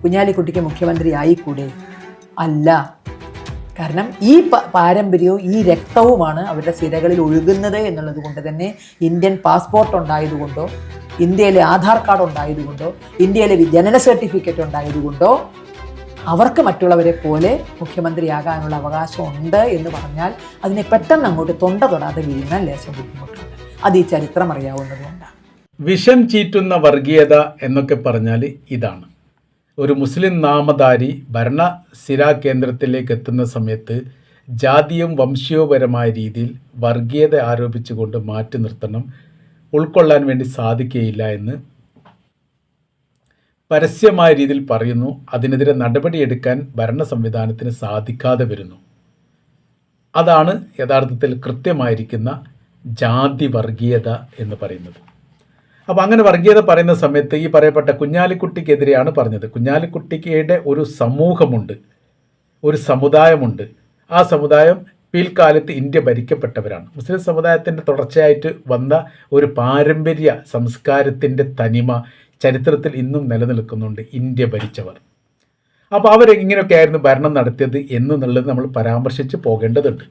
കുഞ്ഞാലിക്കുട്ടിക്ക് മുഖ്യമന്ത്രി ആയിക്കൂടെ? അല്ല. കാരണം ഈ പാരമ്പര്യവും ഈ രക്തവുമാണ് അവരുടെ സിരകളിൽ ഒഴുകുന്നത് എന്നുള്ളത് കൊണ്ട് തന്നെ ഇന്ത്യൻ പാസ്പോർട്ട് ഉണ്ടായതുകൊണ്ടോ, ഇന്ത്യയിലെ ആധാർ കാർഡ് ഉണ്ടായതുകൊണ്ടോ, ഇന്ത്യയിലെ ജനന സർട്ടിഫിക്കറ്റ് ഉണ്ടായതുകൊണ്ടോ അവർക്ക് മറ്റുള്ളവരെ പോലെ മുഖ്യമന്ത്രിയാകാനുള്ള അവകാശം ഉണ്ട് എന്ന് പറഞ്ഞാൽ അതിനെ പെട്ടെന്ന് അങ്ങോട്ട് തൊണ്ട തൊടാതെ വീഴുന്ന ലേശം ബുദ്ധിമുട്ടുണ്ട്. അത് ഈ ചരിത്രം അറിയാവുന്നതുകൊണ്ടാണ്. വിഷം ചീറ്റുന്ന വർഗീയത എന്നൊക്കെ പറഞ്ഞാൽ ഇതാണ്. ഒരു മുസ്ലിം നാമധാരി ഭരണസിരാ കേന്ദ്രത്തിലേക്ക് എത്തുന്ന സമയത്ത് ജാതിയും വംശീയപരമായ രീതിയിൽ വർഗീയത ആരോപിച്ചുകൊണ്ട് മാറ്റി നിർത്തണം, ഉൾക്കൊള്ളാൻ വേണ്ടി സാധിക്കുകയില്ല എന്ന് പരസ്യമായ രീതിയിൽ പറയുന്നു. അതിനെതിരെ നടപടിയെടുക്കാൻ ഭരണ സംവിധാനത്തിന് സാധിക്കാതെ വരുന്നു. അതാണ് യഥാർത്ഥത്തിൽ കൃത്യമായിരിക്കുന്ന ജാതി വർഗീയത എന്ന് പറയുന്നത്. അപ്പോൾ അങ്ങനെ വർഗീയത പറയുന്ന സമയത്ത് ഈ പറയപ്പെട്ട കുഞ്ഞാലിക്കുട്ടിക്കെതിരെയാണ് പറഞ്ഞത്. കുഞ്ഞാലിക്കുട്ടിയുടെ ഒരു സമൂഹമുണ്ട്, ഒരു സമുദായമുണ്ട്. ആ സമുദായം പിൽക്കാലത്ത് ഇന്ത്യ ഭരിക്കപ്പെട്ടവരാണ്. മുസ്ലിം സമുദായത്തിൻ്റെ തുടർച്ചയായിട്ട് വന്ന ഒരു പാരമ്പര്യ സംസ്കാരത്തിൻ്റെ തനിമ ചരിത്രത്തിൽ ഇന്നും നിലനിൽക്കുന്നുണ്ട് ഇന്ത്യ ഭരിച്ചവർ. അപ്പോൾ അവരെങ്ങനെയൊക്കെ ആയിരുന്നു ഭരണം നടത്തിയത് എന്നുള്ളത് നമ്മൾ പരാമർശിച്ച് പോകേണ്ടതുണ്ട്.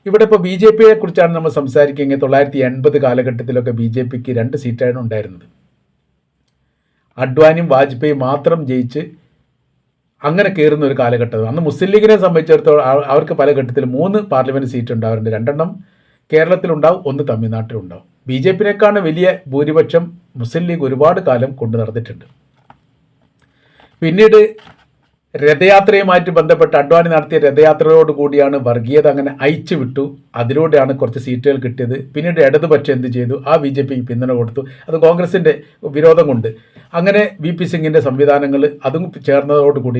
ഇവിടെ ഇപ്പോൾ ബി ജെ പിയെ കുറിച്ചാണ് നമ്മൾ സംസാരിക്കുകയെങ്കിൽ 1980 കാലഘട്ടത്തിലൊക്കെ ബി ജെ പിക്ക് 2 സീറ്റാണ് ഉണ്ടായിരുന്നത്. അഡ്വാനിയും വാജ്പേയി മാത്രം ജയിച്ച് അങ്ങനെ കയറുന്ന ഒരു കാലഘട്ടം. അന്ന് മുസ്ലിം ലീഗിനെ സംബന്ധിച്ചിടത്തോളം അവർക്ക് പല ഘട്ടത്തിൽ 3 പാർലമെൻറ്റ് സീറ്റ് ഉണ്ടാവാറുണ്ട്. 2 കേരളത്തിലുണ്ടാവും, 1 തമിഴ്നാട്ടിലുണ്ടാവും. ബി ജെ പിയേക്കാണ് വലിയ ഭൂരിപക്ഷം മുസ്ലിം ലീഗ് ഒരുപാട് കാലം കൊണ്ടു നടന്നിട്ടുണ്ട്. പിന്നീട് രഥയാത്രയുമായിട്ട് ബന്ധപ്പെട്ട് അഡ്വാനി നടത്തിയ രഥയാത്രയോട് കൂടിയാണ് വർഗീയത അങ്ങനെ അയച്ചു വിട്ടു. അതിലൂടെയാണ് കുറച്ച് സീറ്റുകൾ കിട്ടിയത്. പിന്നീട് ഇടതുപക്ഷം എന്ത് ചെയ്തു? ആ ബി ജെ പിക്ക് പിന്തുണ കൊടുത്തു. അത് കോൺഗ്രസിൻ്റെ വിരോധം കൊണ്ട് അങ്ങനെ വി പി സിംഗിൻ്റെ സംവിധാനങ്ങൾ അതും ചേർന്നതോടുകൂടി